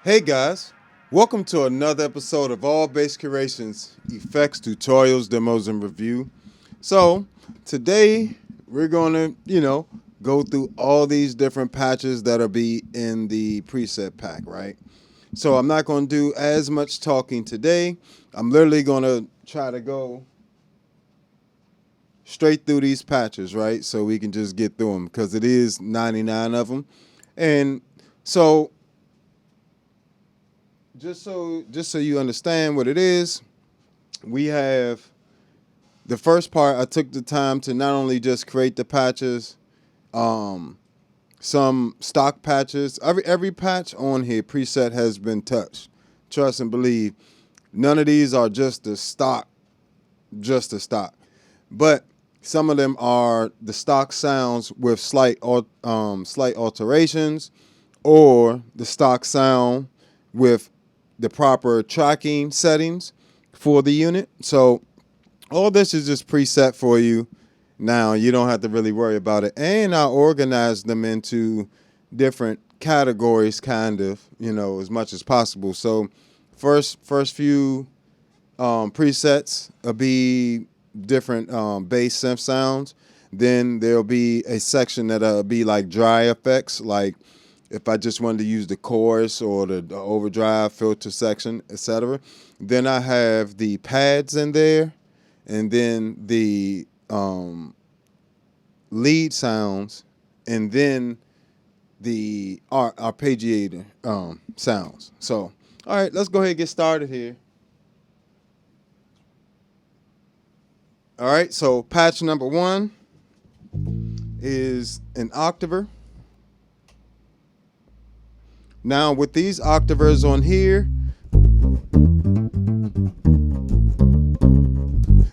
Hey guys, welcome to another episode of All Bass Creations, Effects, Tutorials, Demos, and Review. So, today we're going to, go through all these different patches that'll be in the preset pack, right? So I'm not going to do as much talking today. I'm literally going to try to go straight through these patches, right? So we can just get through them because it is 99 of them. And so just so you understand what it is, we have the first part. I took the time to not only just create the patches, some stock patches. Every patch on here preset has been touched. Trust and believe. None of these are just the stock. But some of them are the stock sounds with slight alterations, or the stock sound with the proper tracking settings for the unit. So all this is just preset for you. Now you don't have to really worry about it. And I organized them into different categories, kind of, as much as possible. So first few presets will be different bass synth sounds. Then there'll be a section that'll be like dry effects, like if I just wanted to use the chorus or the overdrive filter section, etc. Then I have the pads in there, and then the lead sounds, and then the arpeggiator sounds. So, all right, let's go ahead and get started here. All right, so patch number 1 is an octaver. Now with these octavers on here,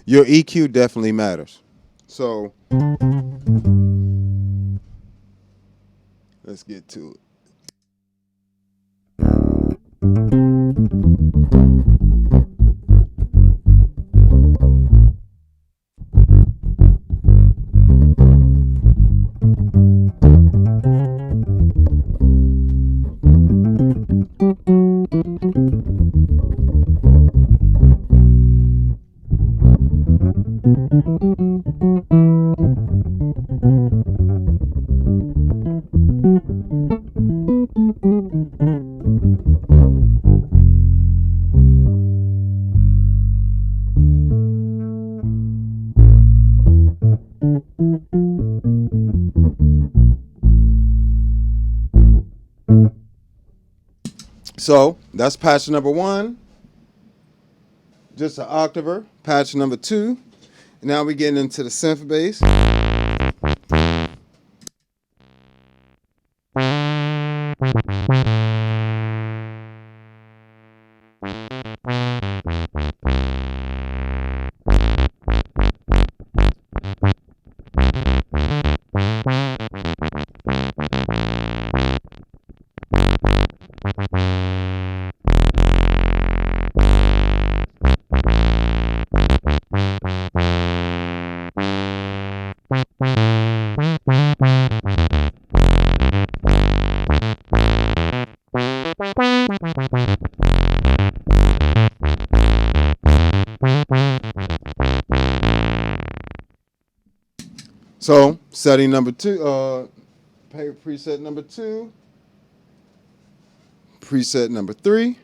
your EQ definitely matters. So let's get to it. So that's patch number 1, just an octaver. Patch number 2. Now we're getting into the synth bass. So setting number 2, preset number 2, preset number 3.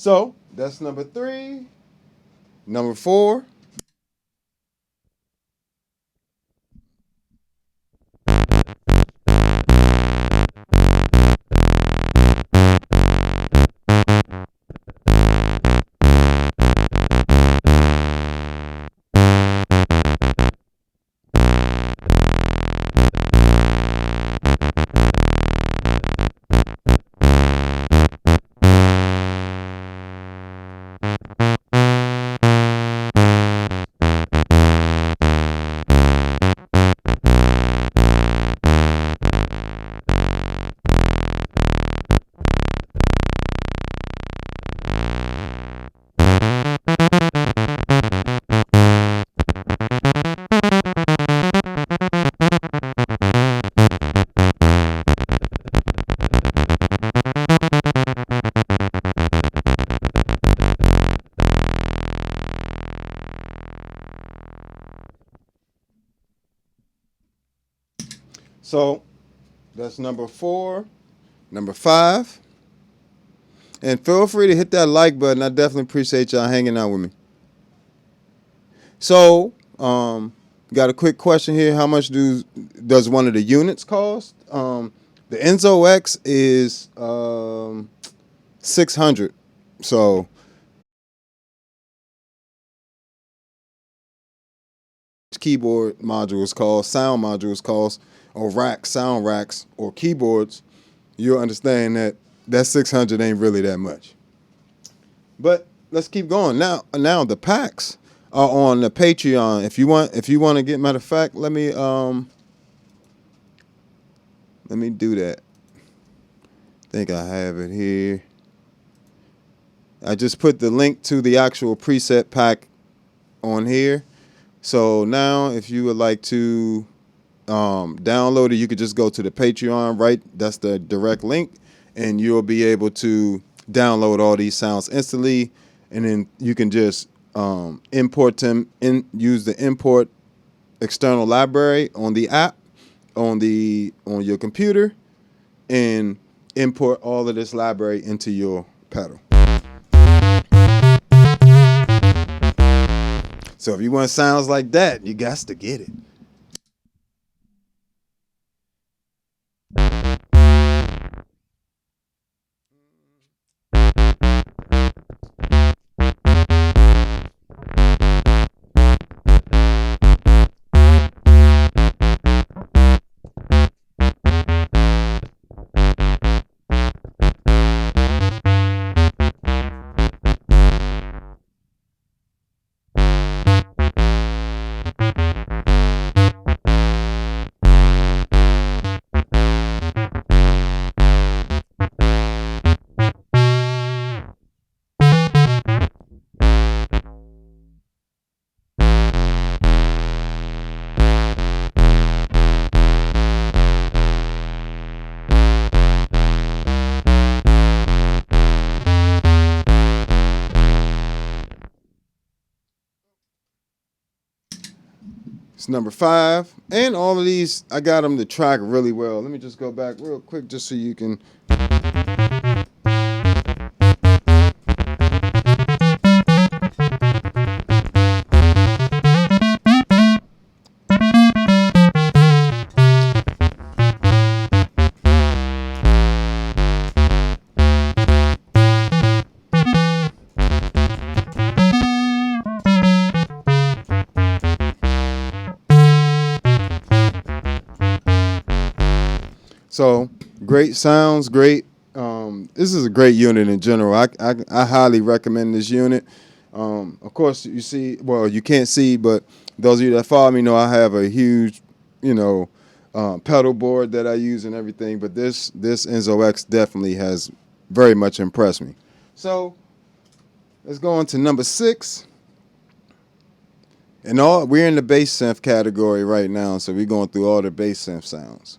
So that's number 3. Number 4. So that's number 4. Number 5. And feel free to hit that like button. I definitely appreciate y'all hanging out with me. So, got a quick question here. How much does one of the units cost? The Enzo X is $600. So keyboard modules cost, sound modules cost, or racks, sound racks, or keyboards, you'll understand that 600 ain't really that much. But let's keep going. Now the packs are on the Patreon. If you want to get, matter of fact, let me do that. I think I have it here. I just put the link to the actual preset pack on here. So now if you would like to download it, you could just go to the Patreon, right? That's the direct link, and you'll be able to download all these sounds instantly, and then you can just import them use the import external library on the app on your computer and import all of this library into your pedal. So if you want sounds like that, you got to get it. It's number 5. And all of these, I got them to track really well. Let me just go back real quick just so you can. So great sounds, great. This is a great unit in general. I highly recommend this unit. Of course, you see, well, you can't see, but those of you that follow me know I have a huge, pedal board that I use and everything. But this Enzo X definitely has very much impressed me. So let's go on to number 6. And we're in the bass synth category right now, so we're going through all the bass synth sounds.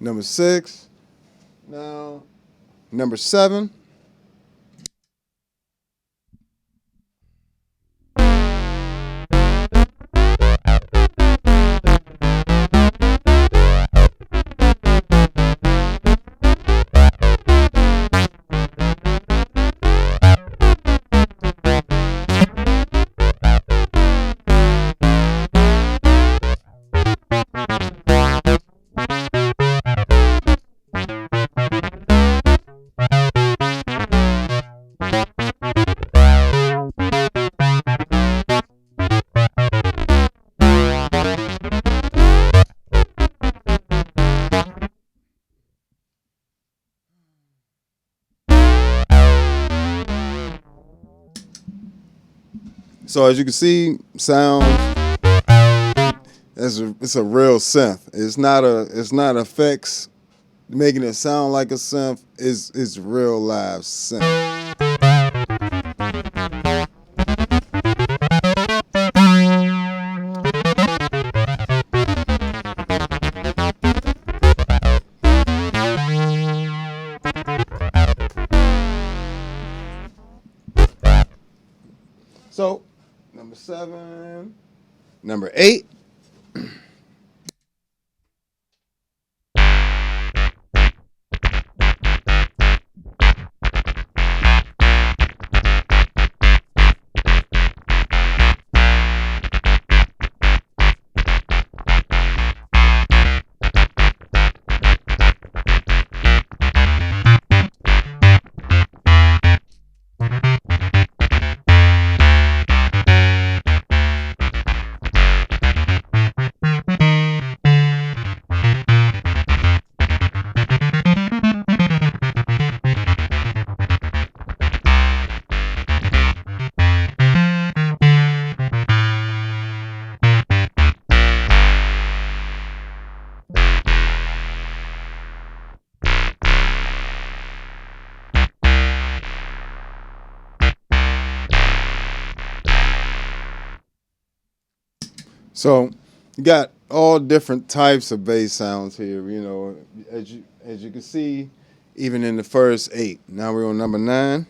Number 6. Now, number 7. So as you can see, sound it's a real synth. It's not effects making it sound like a synth. It's real live synth. So, number 7. Number 8. So you got all different types of bass sounds here. As you can see, even in the first 8. Now we're on number 9.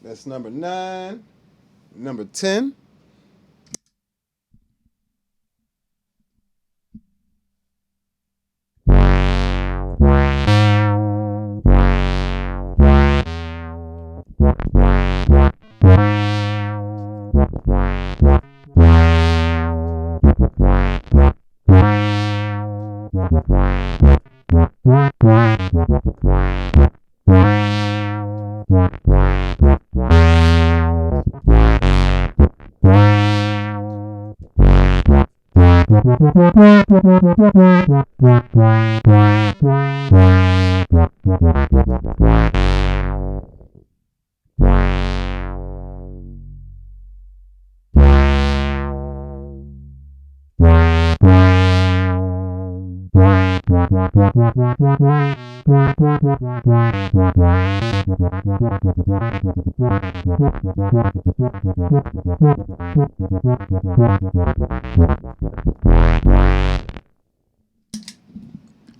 That's number 9. Number 10.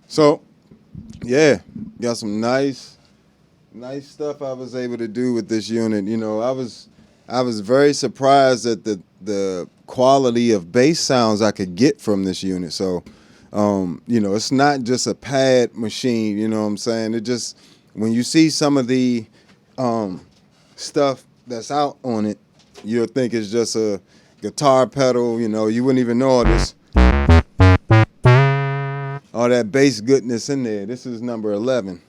So, yeah, got some nice stuff I was able to do with this unit. I was very surprised at the quality of bass sounds I could get from this unit. So, it's not just a pad machine. You know what I'm saying? It just, when you see some of the stuff that's out on it, you'll think it's just a guitar pedal. You wouldn't even know all that bass goodness in there. This is number 11.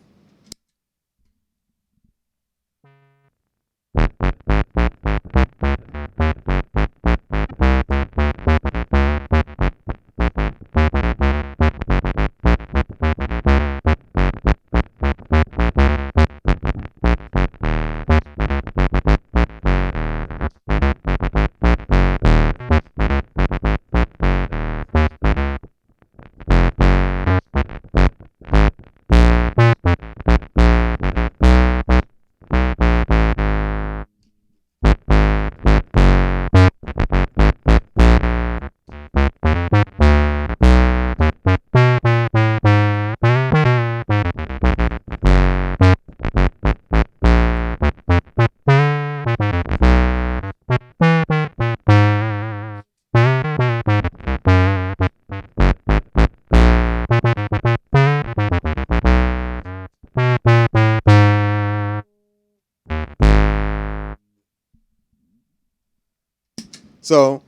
So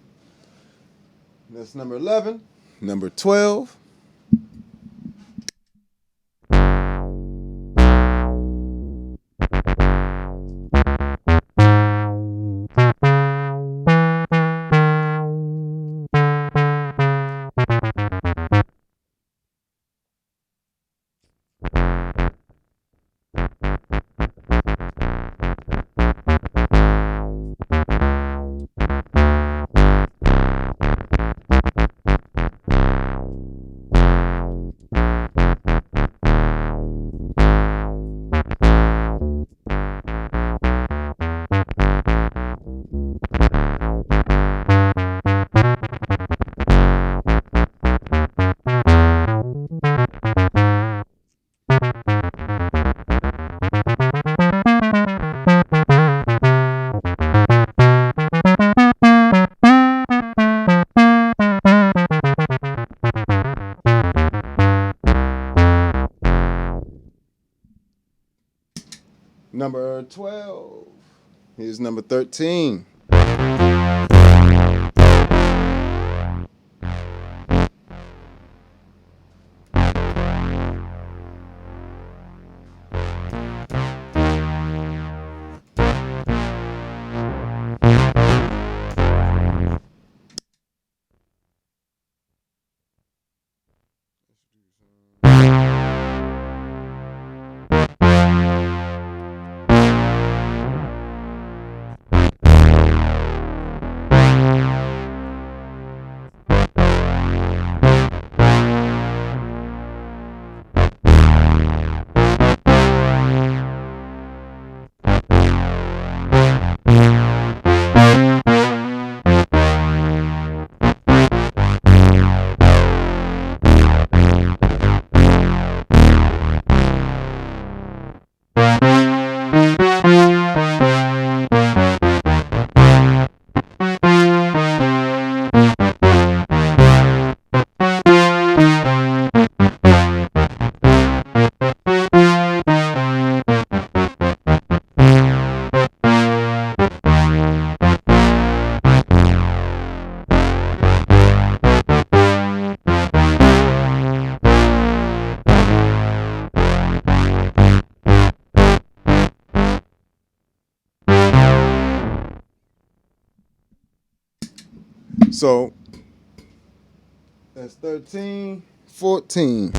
that's number 11. Number 12. Number 12. Here's number 13. So that's 13, 14.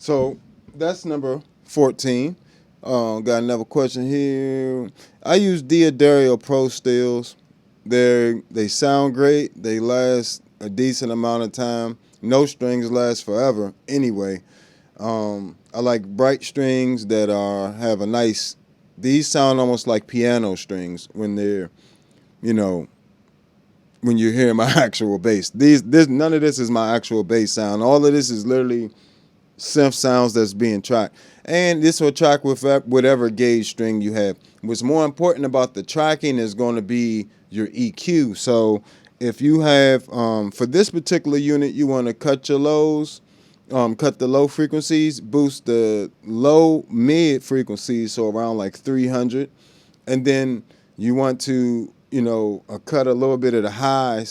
So that's number 14. Got another question here. I use Diodario Pro stills. They sound great. They last a decent amount of time. No strings last forever anyway. I like bright strings that have a nice. These sound almost like piano strings when they're, you know, when you hear my actual bass. None of this is my actual bass sound. All of this is literally synth sounds that's being tracked. And this will track with whatever gauge string you have. What's more important about the tracking is going to be your EQ. So if you have, for this particular unit, you want to cut your lows, cut the low frequencies, boost the low mid frequencies, so around like 300. And then you want to, cut a little bit of the high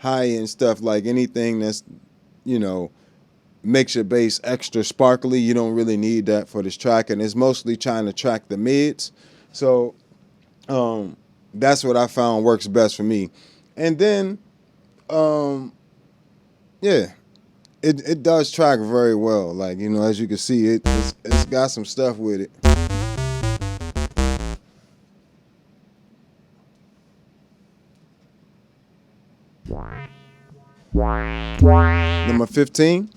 end stuff, like anything that's, you know, makes your bass extra sparkly. You don't really need that for this track, and it's mostly trying to track the mids. So that's what I found works best for me. And then, yeah, it does track very well. Like, as you can see, it's got some stuff with it. Number 15.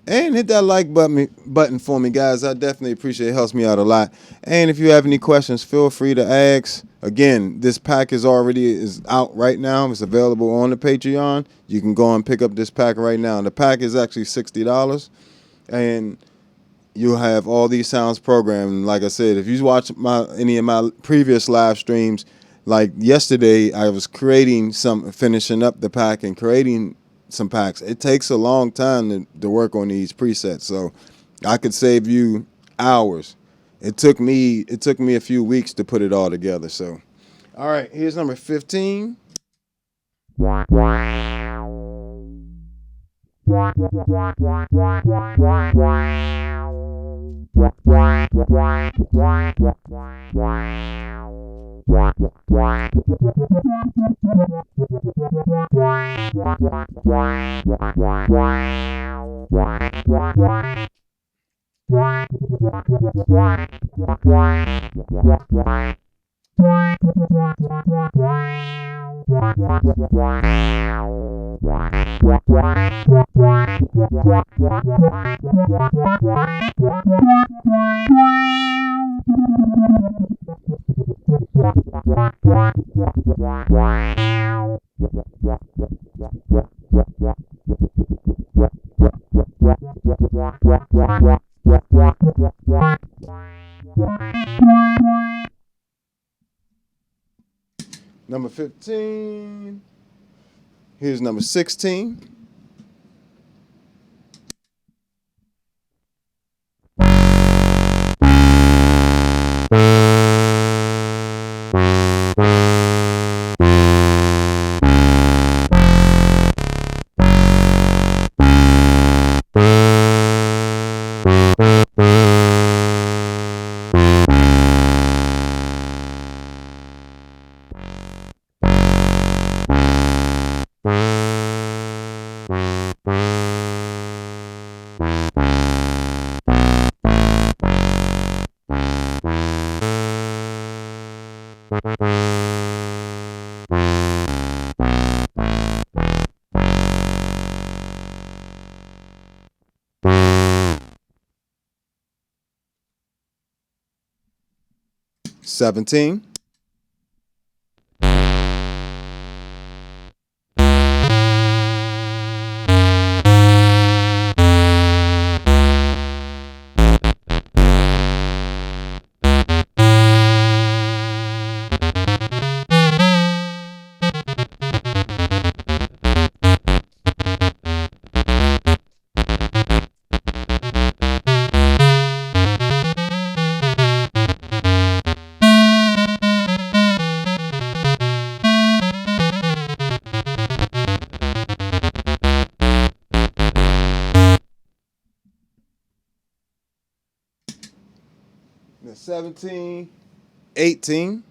And hit that like button for me, guys. I definitely appreciate it. It helps me out a lot. And if you have any questions, feel free to ask. Again, this pack is out right now. It's available on the Patreon. You can go and pick up this pack right now. The pack is actually $60. And you'll have all these sounds programmed. Like I said, if you watch any of my previous live streams, like yesterday, I was finishing up the pack and creating some packs. It takes a long time to work on these presets, so I could save you hours. It took me a few weeks to put it all together. So, all right, here's number 15. Number 15. Here's number 16. $17. Then 17, 18.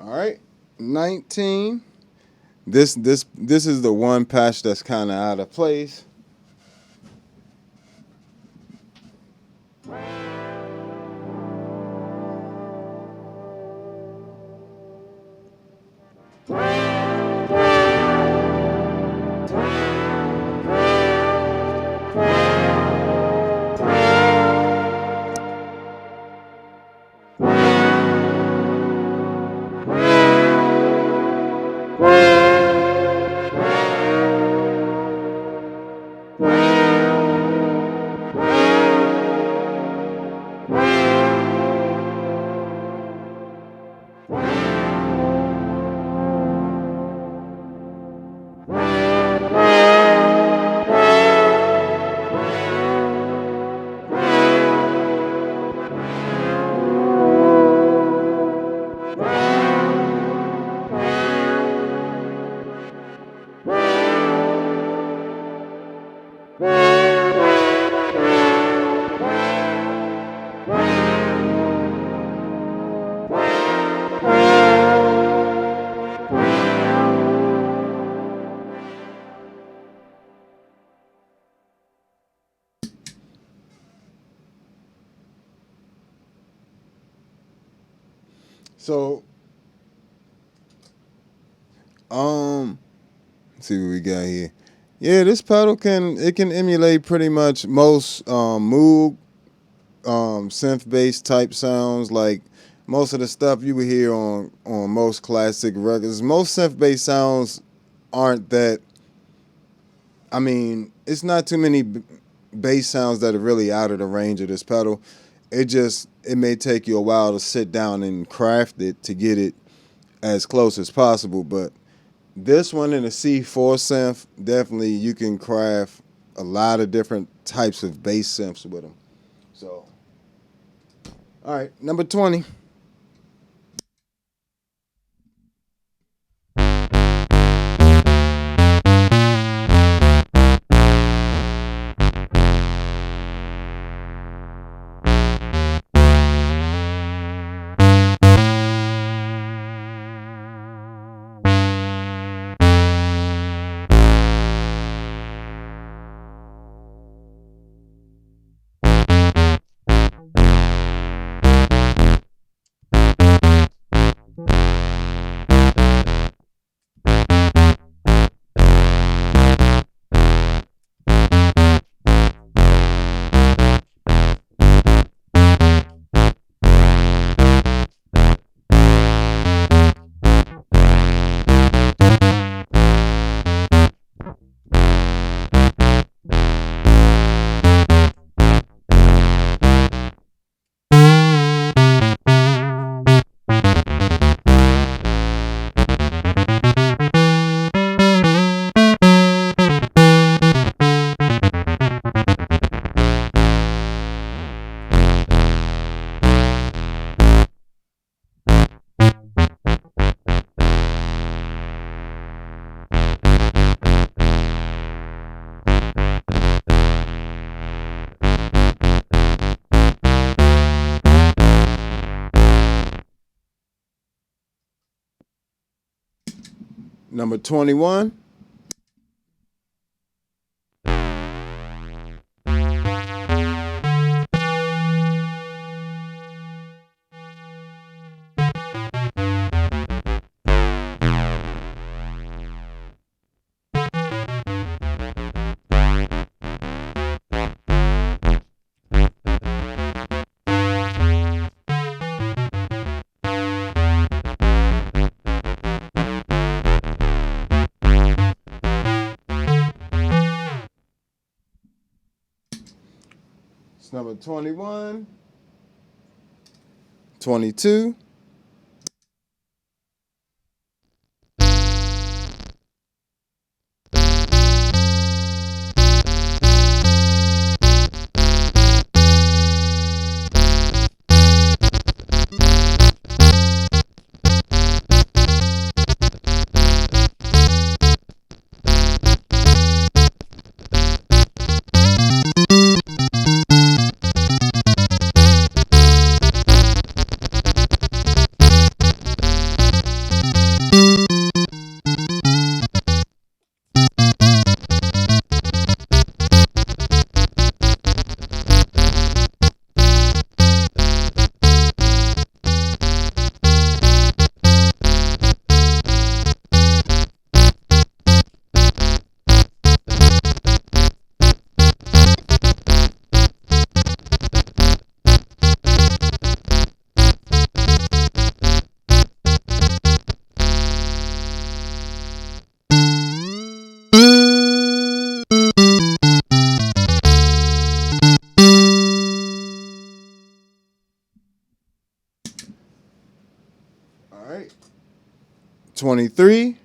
All right, 19. This is the one patch that's kind of out of place. So, let's see what we got here. Yeah, this pedal can emulate pretty much most Moog synth bass type sounds, like most of the stuff you would hear on most classic records. Most synth bass sounds aren't that. I mean, it's not too many bass sounds that are really out of the range of this pedal. It may take you a while to sit down and craft it to get it as close as possible, but this one in a C4 synth, definitely you can craft a lot of different types of bass synths with them. So, all right, number 20. Number 21. It's number 21. 22. All right. 23.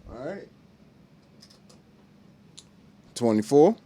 All right. 24.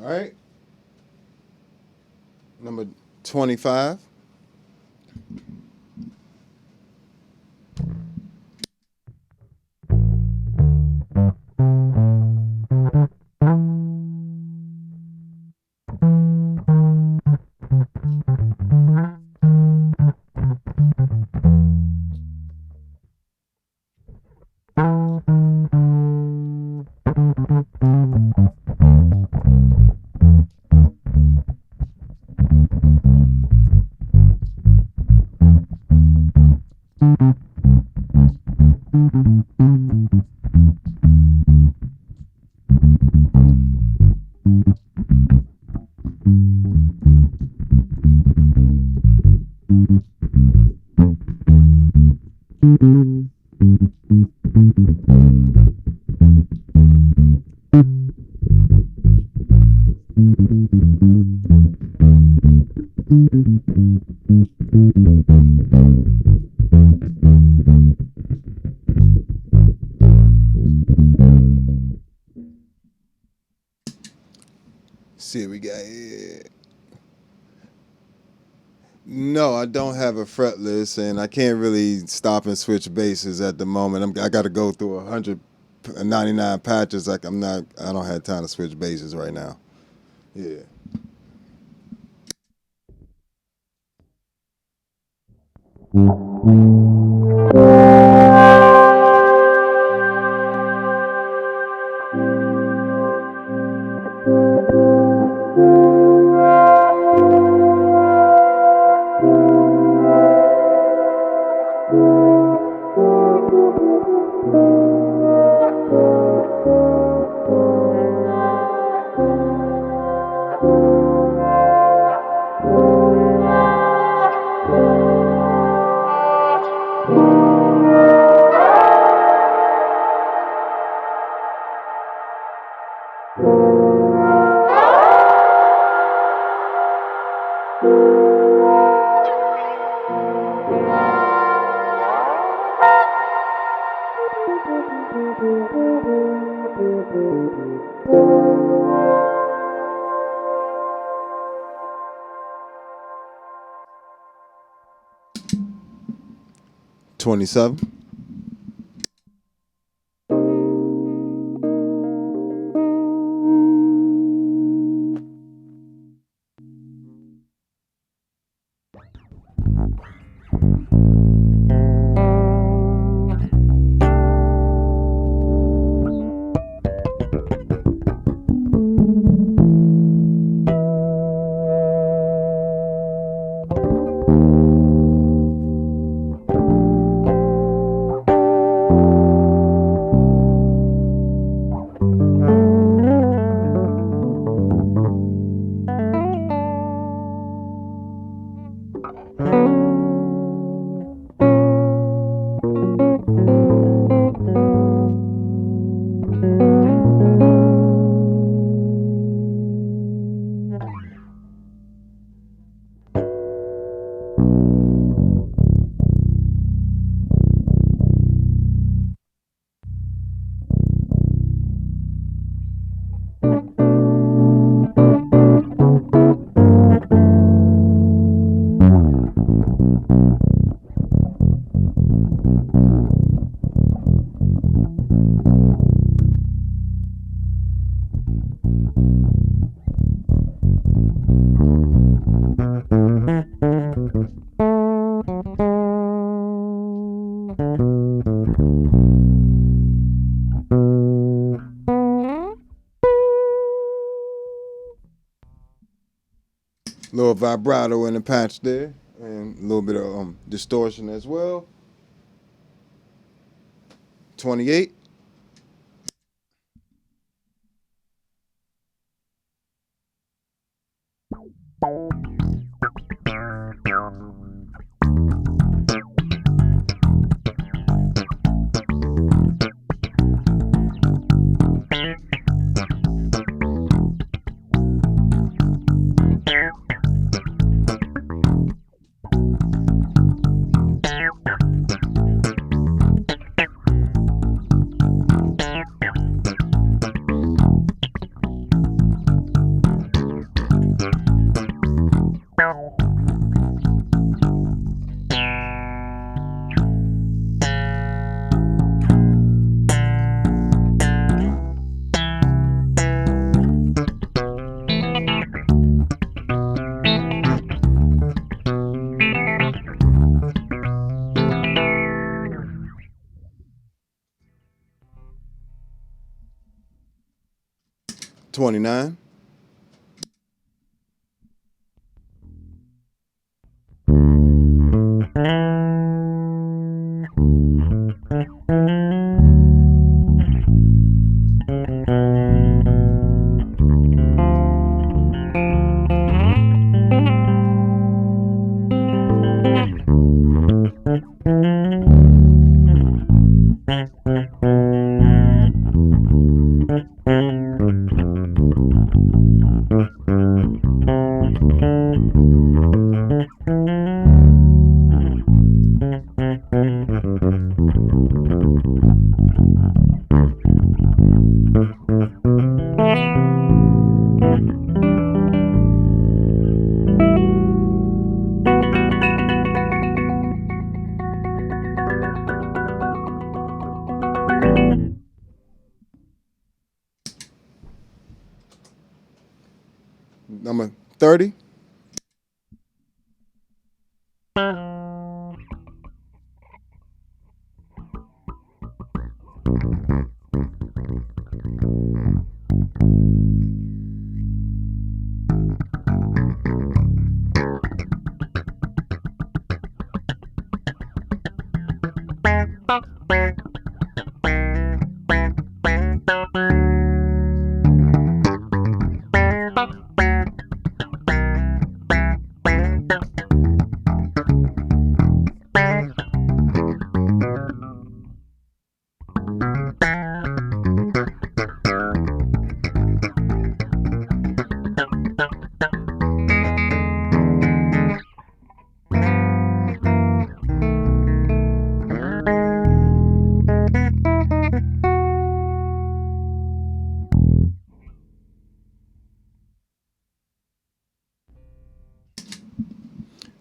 All right. Number 25. See what we got here. No, I don't have a fretless, and I can't really stop and switch basses at the moment. I got to go through 199 patches. Like I don't have time to switch basses right now. Yeah. $27. Little vibrato in the patch there, and a little bit of distortion as well. 28. $29. Number 30.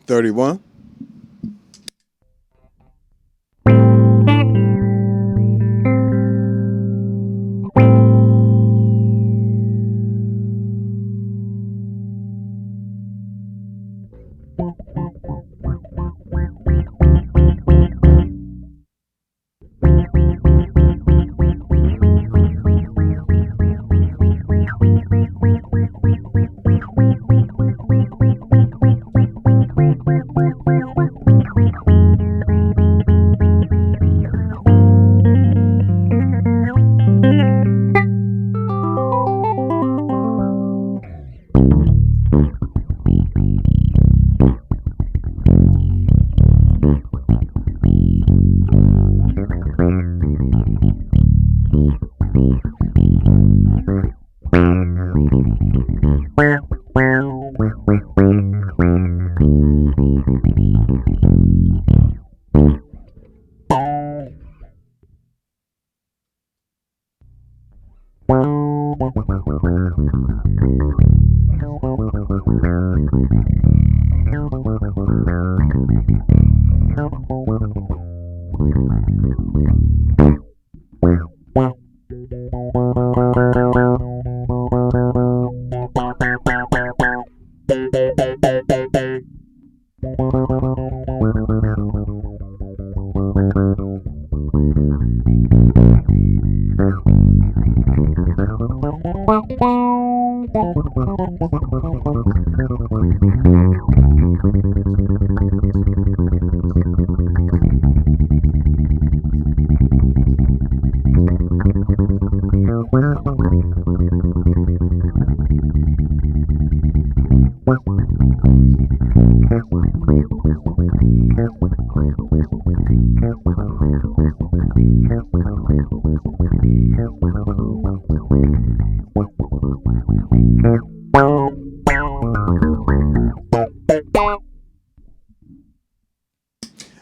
$31.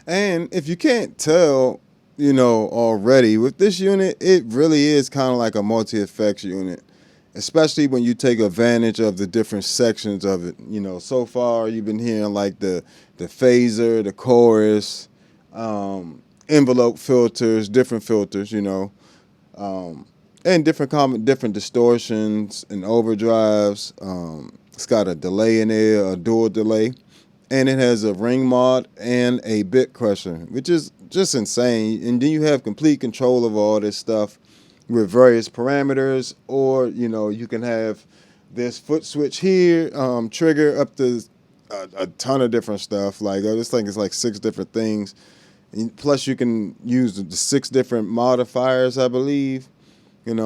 And if you can't tell, already with this unit, it really is kind of like a multi effects unit, especially when you take advantage of the different sections of it. So far you've been hearing like the phaser, the chorus, envelope filters, different filters, and different distortions and overdrives. It's got a delay in there, a dual delay, and it has a ring mod and a bit crusher, which is just insane. And then you have complete control of all this stuff with various parameters, or you can have this foot switch here, trigger up to a ton of different stuff. Like this thing is like 6 different things. And plus, you can use the 6 different modifiers, I believe.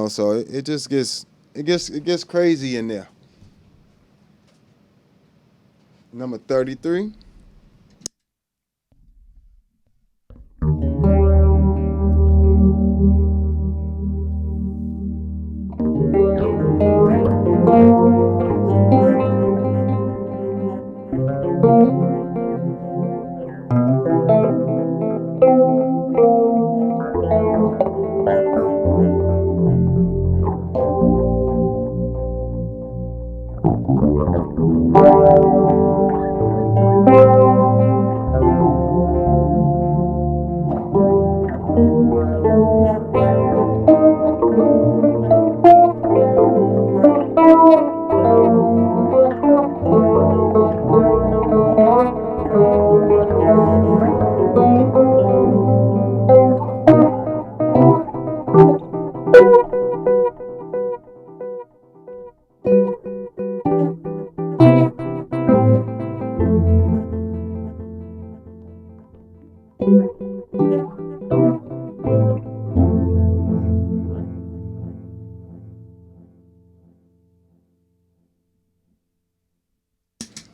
So it just gets crazy in there. Number 33.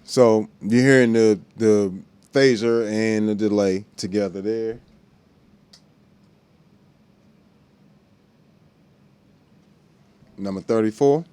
So you're hearing the phaser and the delay together there. Number 34.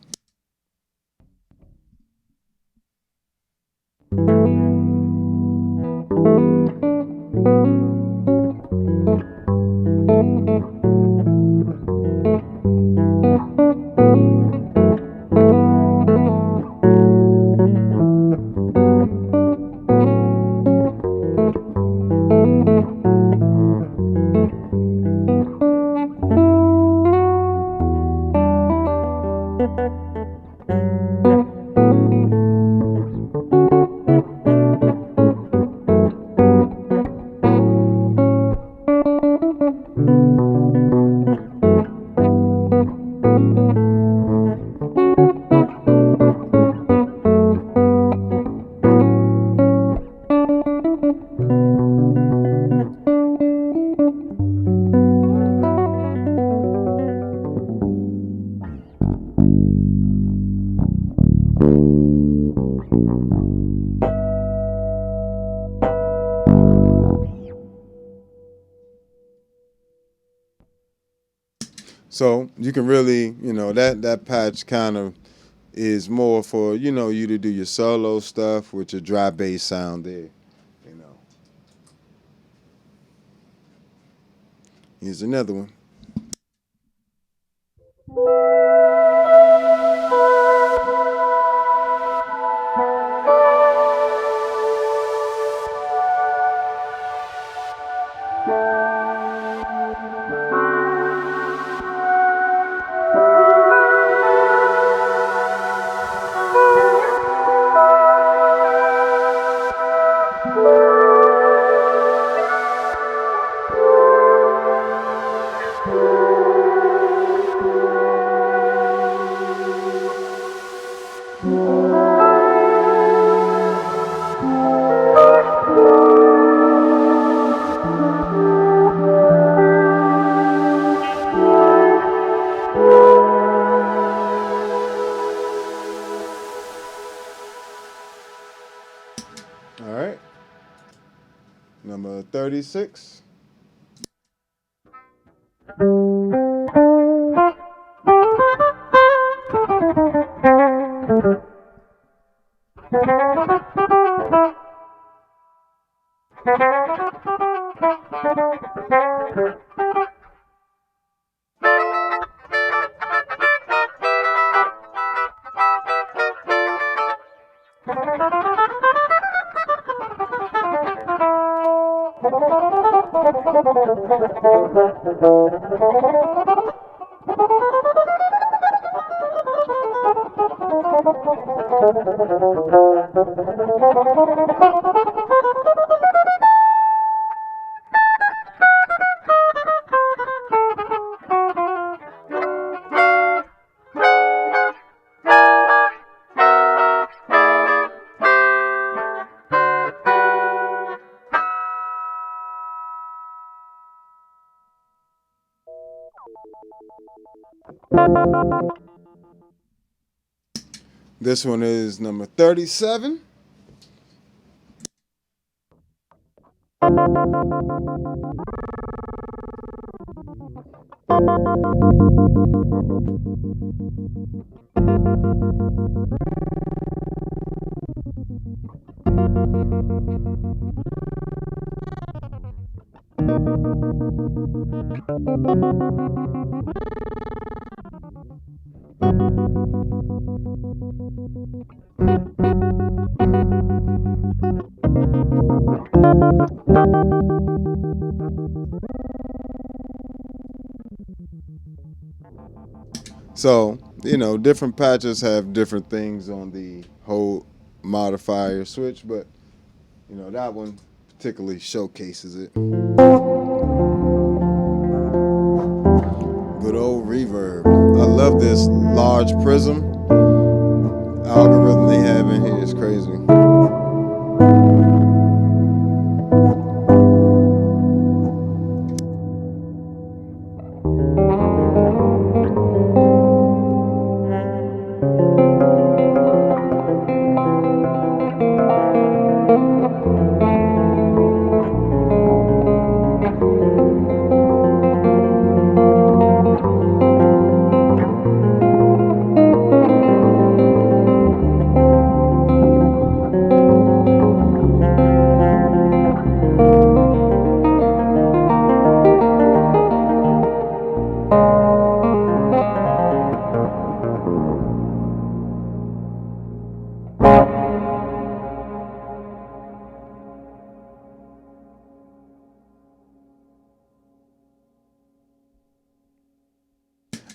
So you can really, that patch kind of is more for, you to do your solo stuff with your dry bass sound there. You know. Here's another one. All right. Number 36. This one is number 37. So, different patches have different things on the whole modifier switch, but, that one particularly showcases it. Good old reverb. I love this large prism algorithm they have in here. It's crazy.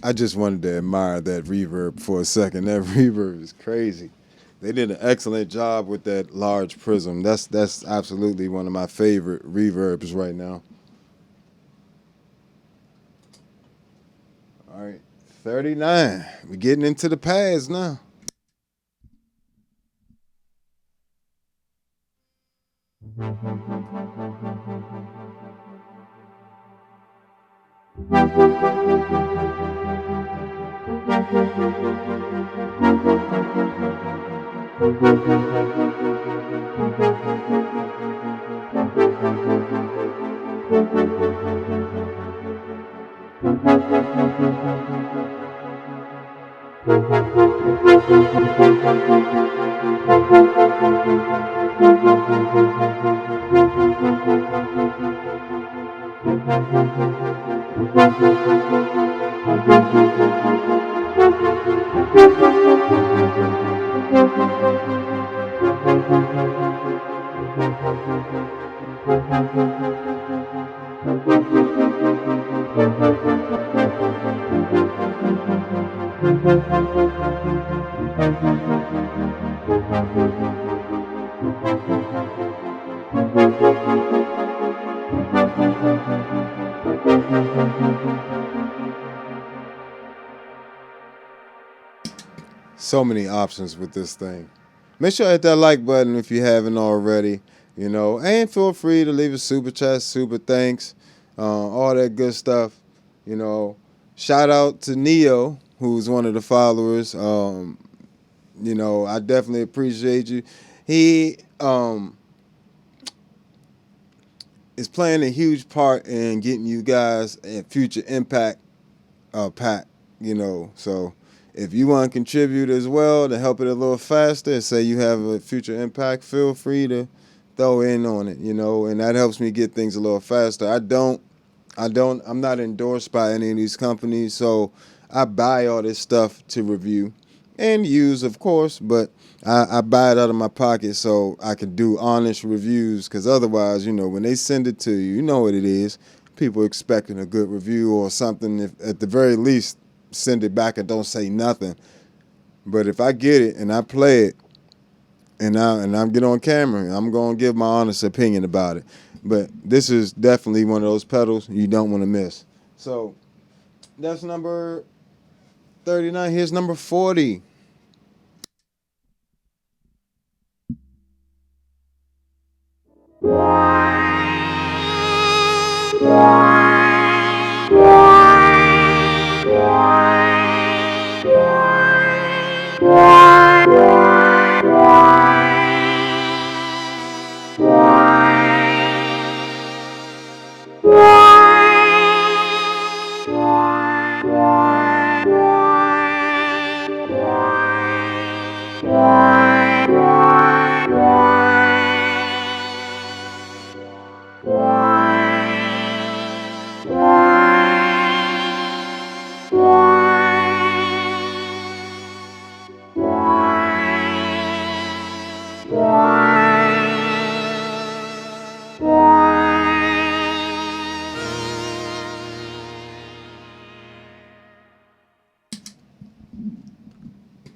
I just wanted to admire that reverb for a second. That reverb is crazy. They did an excellent job with that large prism. That's absolutely one of my favorite reverbs right now. All right, 39. We're getting into the pads now. So many options with this thing. Make sure to hit that like button if you haven't already. And feel free to leave a super chat, super thanks, all that good stuff. You know, Shout out to Neo, who's one of the followers. I definitely appreciate you. He is playing a huge part in getting you guys a future impact pack. So if you want to contribute as well to help it a little faster, say you have a future impact, feel free to throw in on it. And that helps me get things a little faster. I'm not endorsed by any of these companies, so I buy all this stuff to review and use, of course, but I buy it out of my pocket so I can do honest reviews, because otherwise, when they send it to you, you know what it is. People expecting a good review or something. If at the very least, send it back and don't say nothing. But if I get it and I play it and I get on camera, I'm going to give my honest opinion about it. But this is definitely one of those pedals you don't want to miss. So that's number 39. Here's number 40.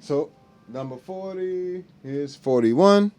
So number 40, here's 41.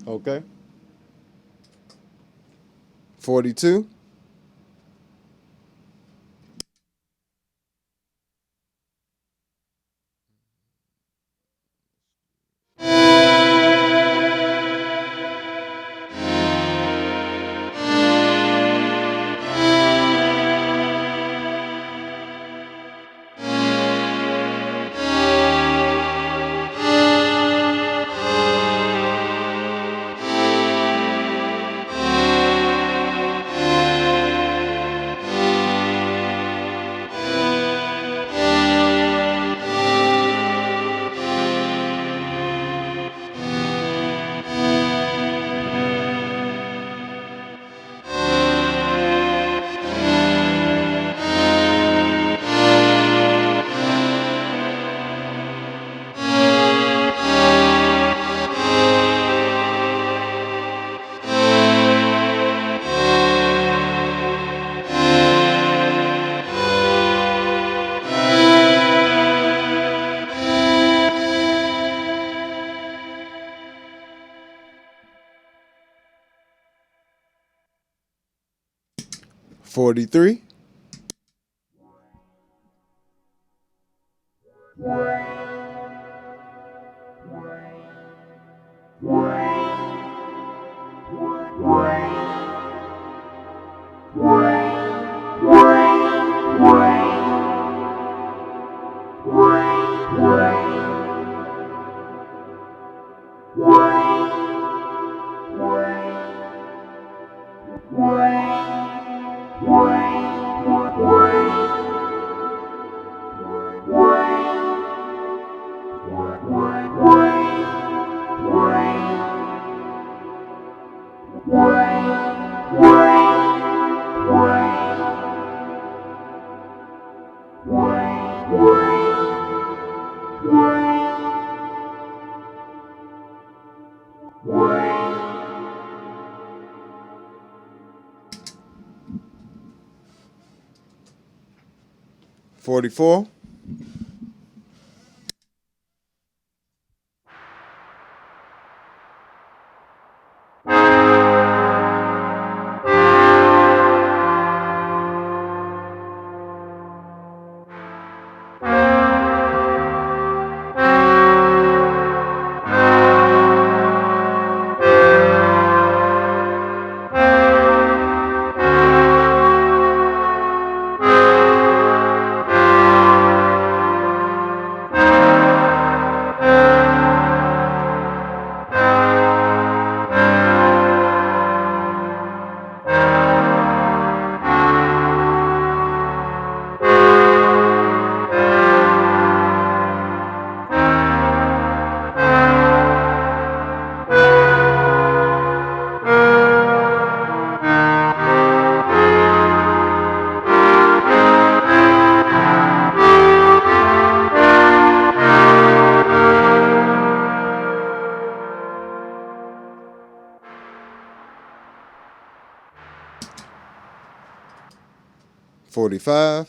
Okay. 42. $43. 44. 45.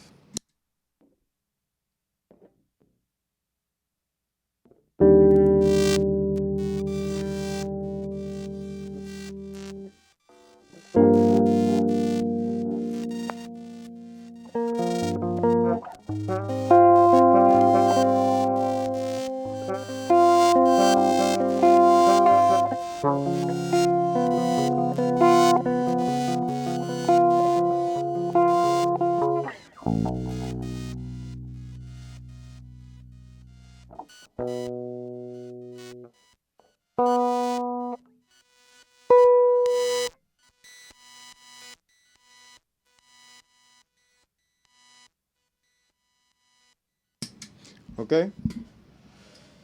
'Okay?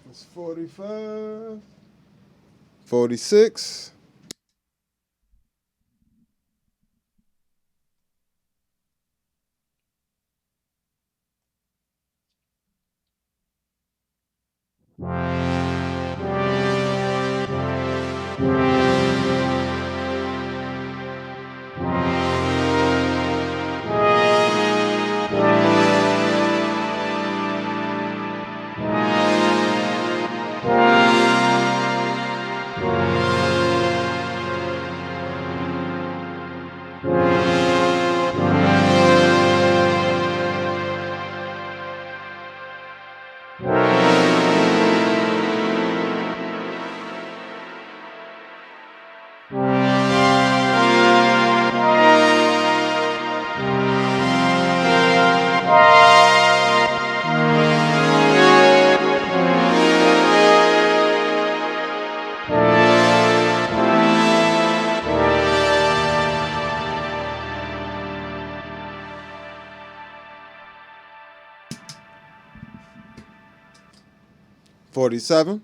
That's 45. 46. 47.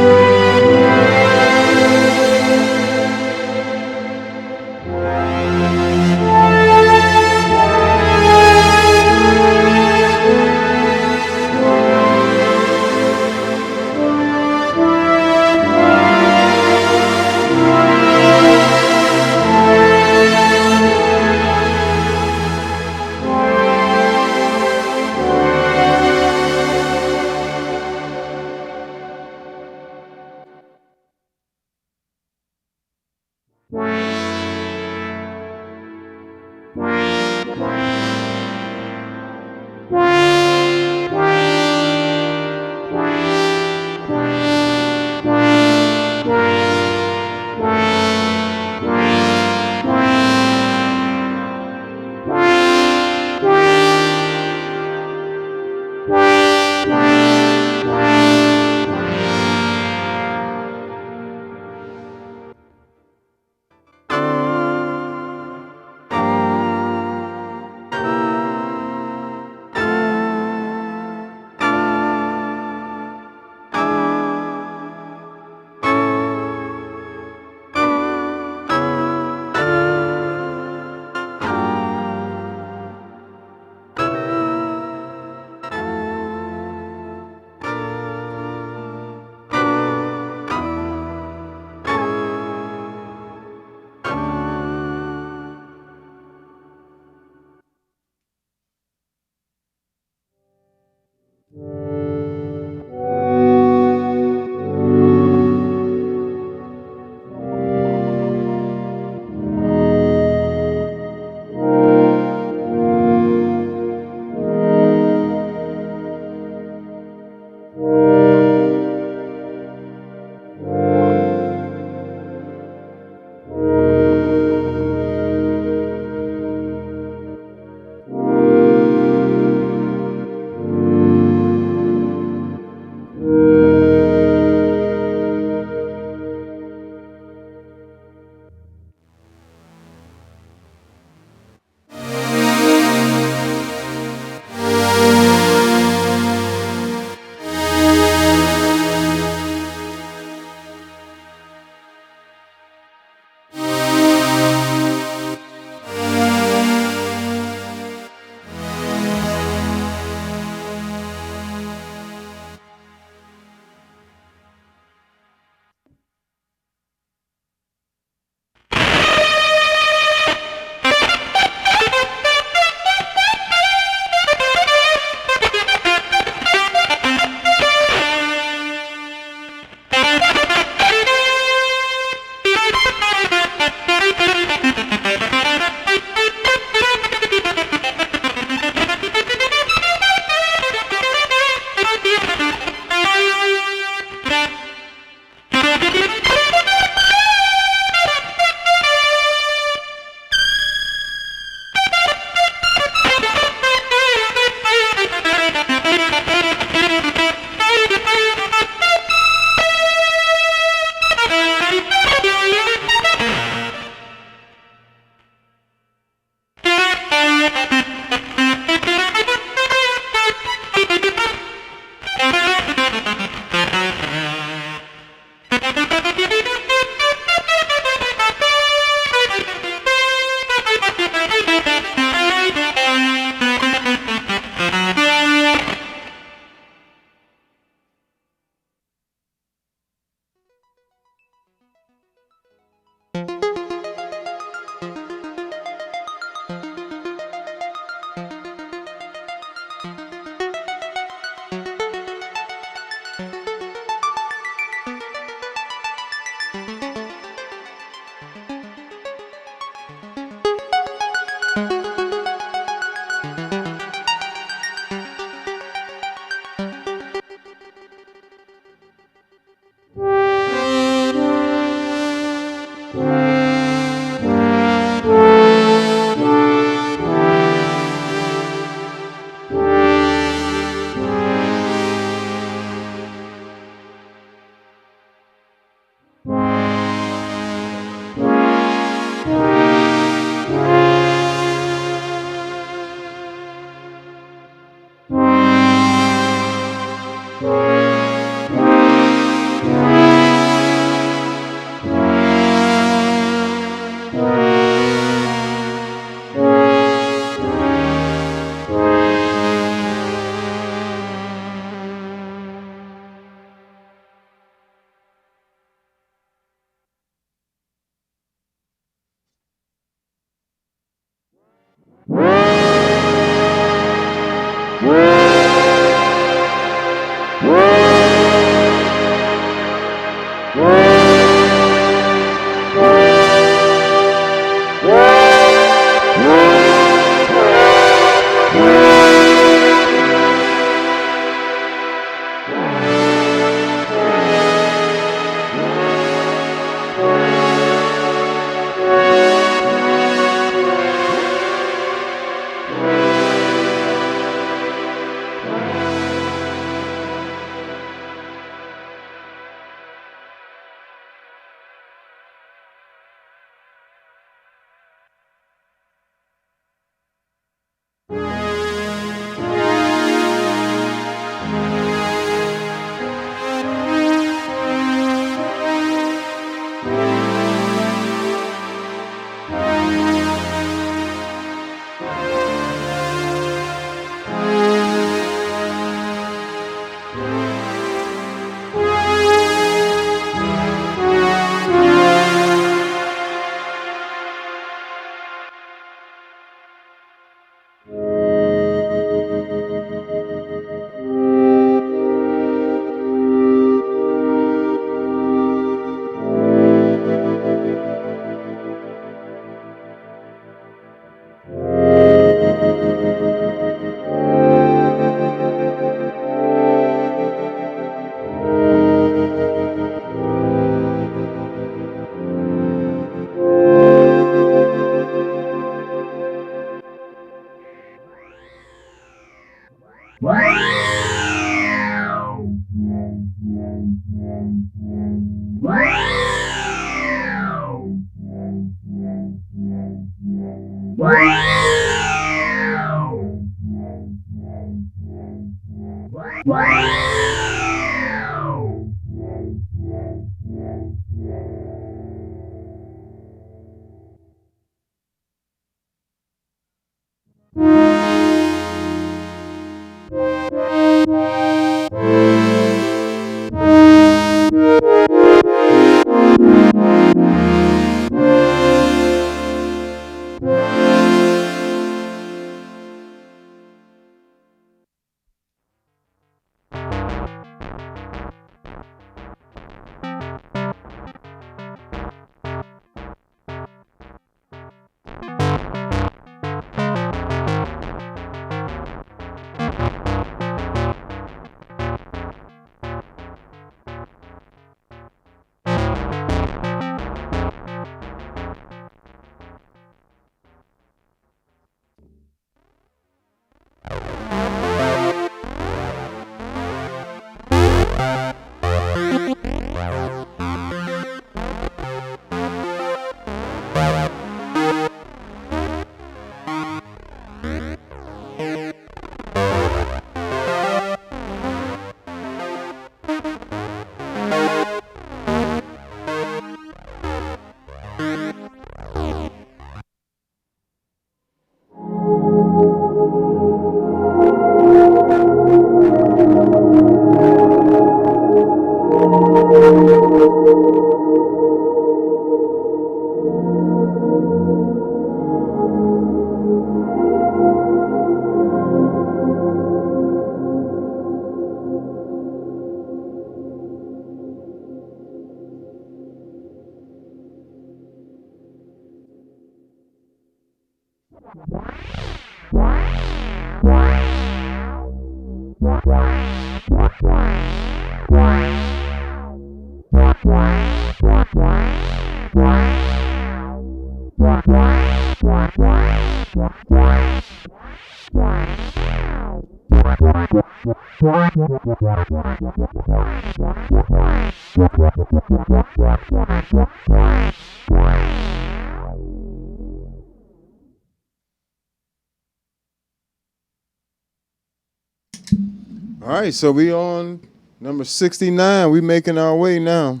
All right, so we on number 69. We making our way now.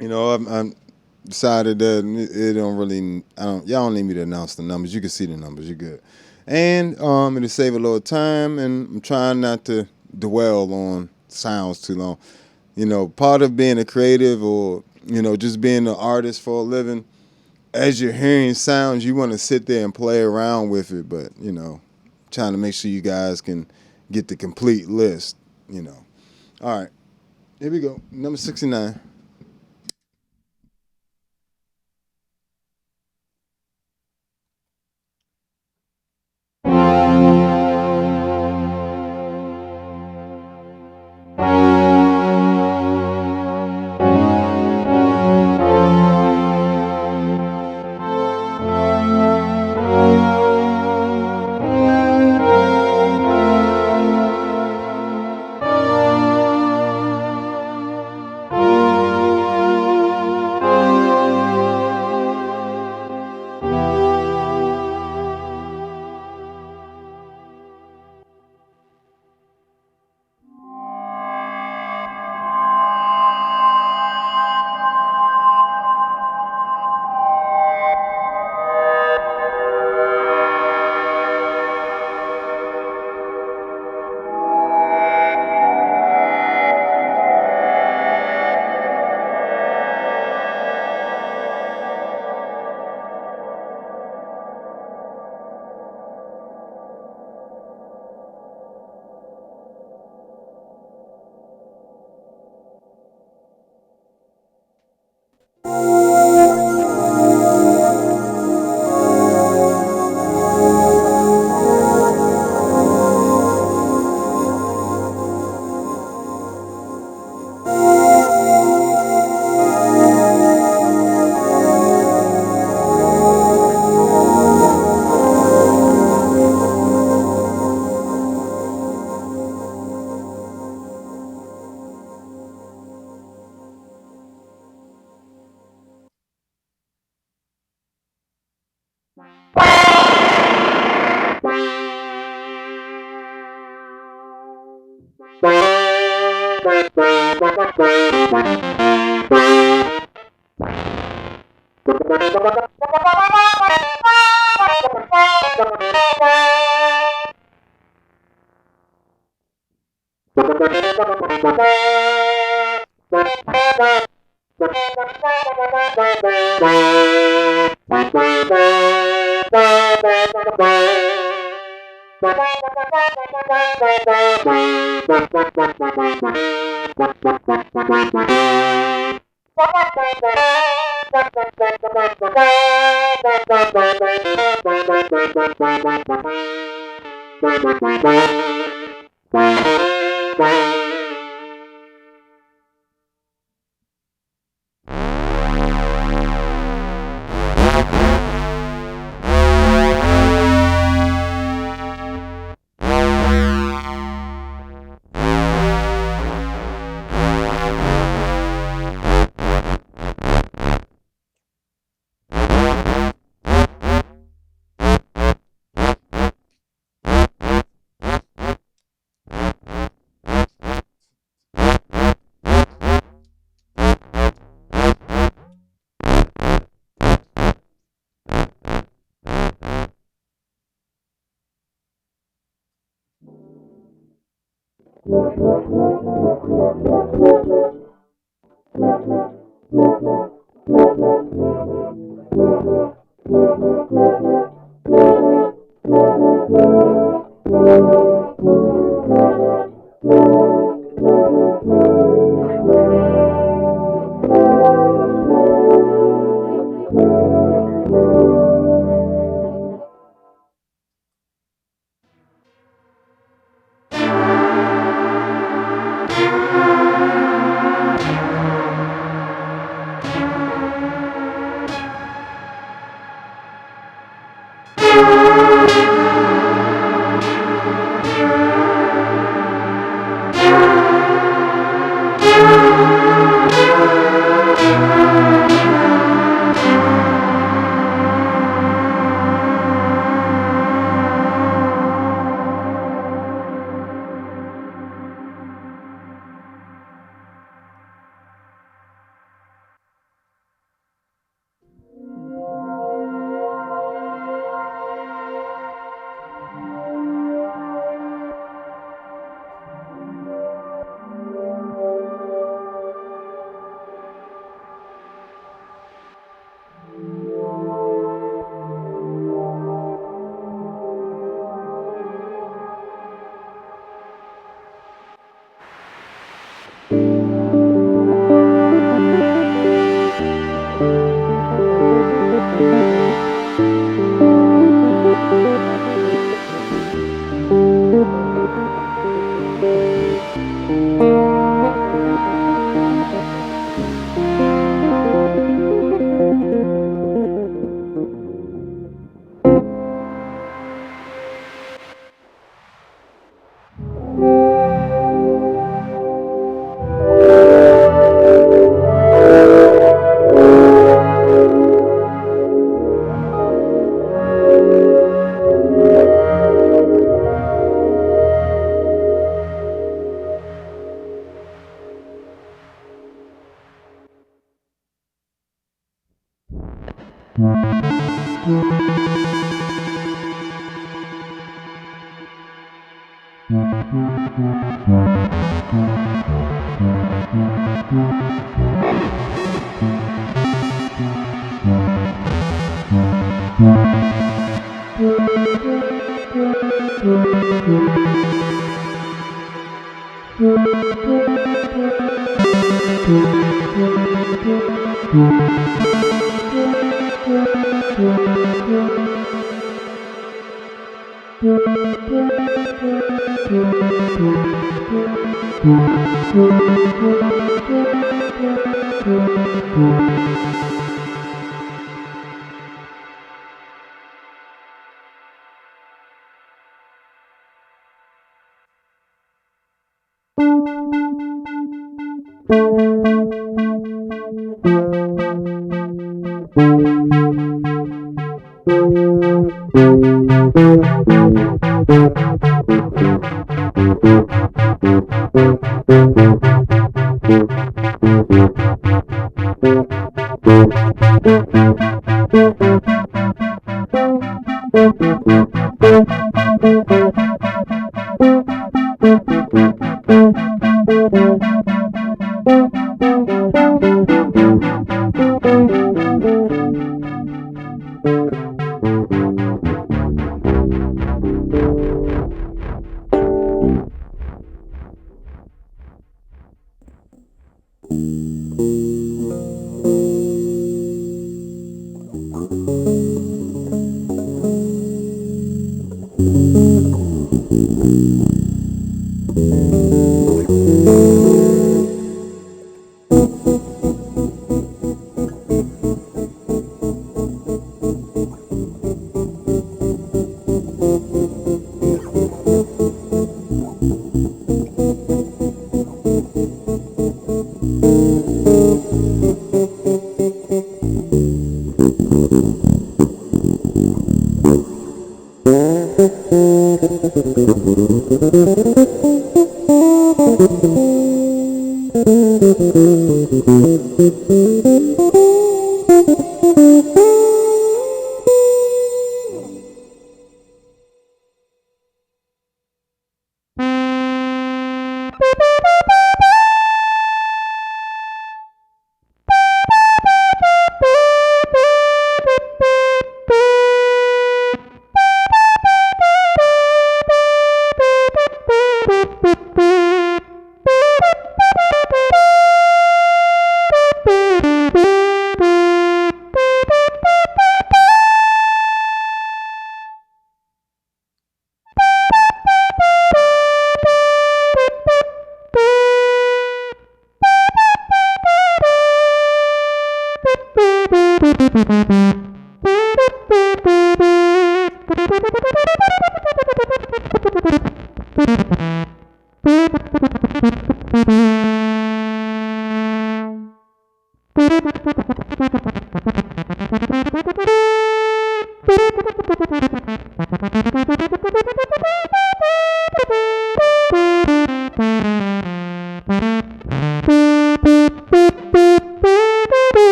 I'm decided that it don't really. Y'all don't need me to announce the numbers. You can see the numbers. You're good. And it'll save a little time. And I'm trying not to dwell on sounds too long. Part of being a creative or just being an artist for a living, as you're hearing sounds, you want to sit there and play around with it, but trying to make sure you guys can get the complete list. All right, here we go. Number 69.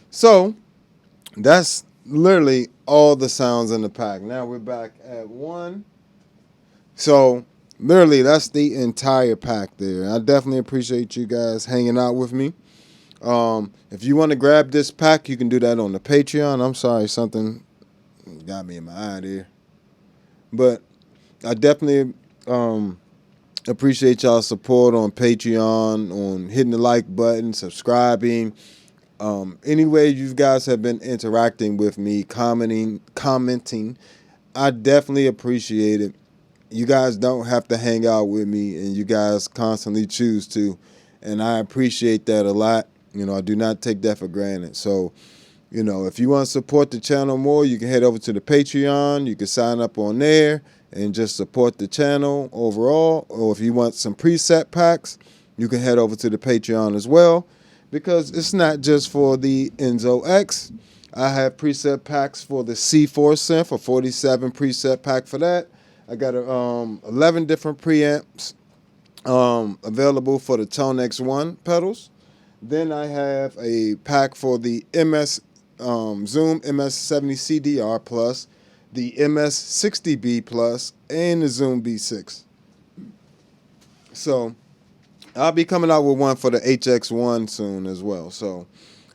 So that's literally all the sounds in the pack. Now we're back at 1. So literally that's the entire pack there. I definitely appreciate you guys hanging out with me. If you want to grab this pack, you can do that on the Patreon. I'm sorry, something got me in my eye there. But I definitely appreciate y'all's support on Patreon, on hitting the like button, subscribing. Any way you guys have been interacting with me, commenting, I definitely appreciate it. You guys don't have to hang out with me, and you guys constantly choose to, and I appreciate that a lot. I do not take that for granted. So, if you want to support the channel more, you can head over to the Patreon. You can sign up on there and just support the channel overall. Or if you want some preset packs, you can head over to the Patreon as well, because it's not just for the Enzo X. I have preset packs for the C4 synth, a 47 preset pack for that. I got 11 different preamps available for the ToneX 1 pedals. Then I have a pack for the MS Zoom MS70 CDR Plus, the MS60B Plus, and the Zoom B6. So I'll be coming out with one for the HX1 soon as well. So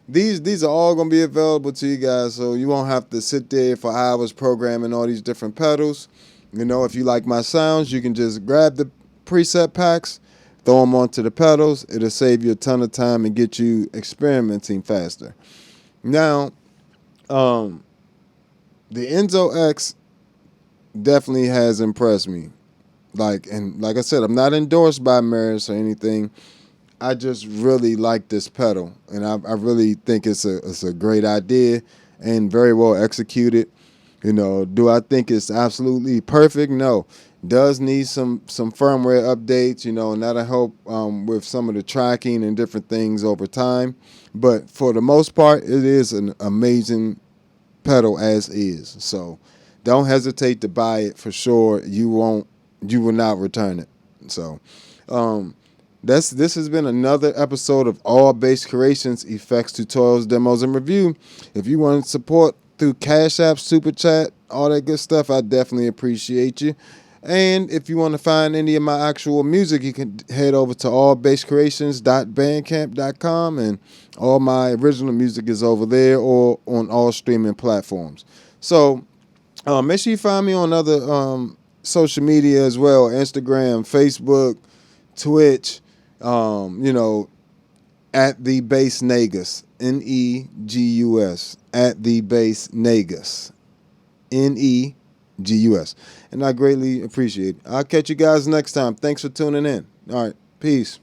these are all going to be available to you guys, so you won't have to sit there for hours programming all these different pedals. If you like my sounds, you can just grab the preset packs, throw them onto the pedals. It'll save you a ton of time and get you experimenting faster. Now, the Enzo X definitely has impressed me. Like I said, I'm not endorsed by Meris or anything. I just really like this pedal, and I really think it's a great idea and very well executed. Do I think it's absolutely perfect? No. Does need some firmware updates, and that'll help with some of the tracking and different things over time. But for the most part, it is an amazing pedal as is. So don't hesitate to buy it for sure. You will not return it. So this has been another episode of All Bass Creations, Effects, Tutorials, Demos, and Review. If you want to support through Cash App, Super Chat, all that good stuff, I definitely appreciate you. And if you want to find any of my actual music, you can head over to allbasscreations.bandcamp.com, and all my original music is over there or on all streaming platforms. So make sure you find me on other social media as well: Instagram, Facebook, Twitch. At the Bass Negus, Negus, at the Bass Negus, Negus, and I greatly appreciate it. I'll catch you guys next time. Thanks for tuning in. All right, peace.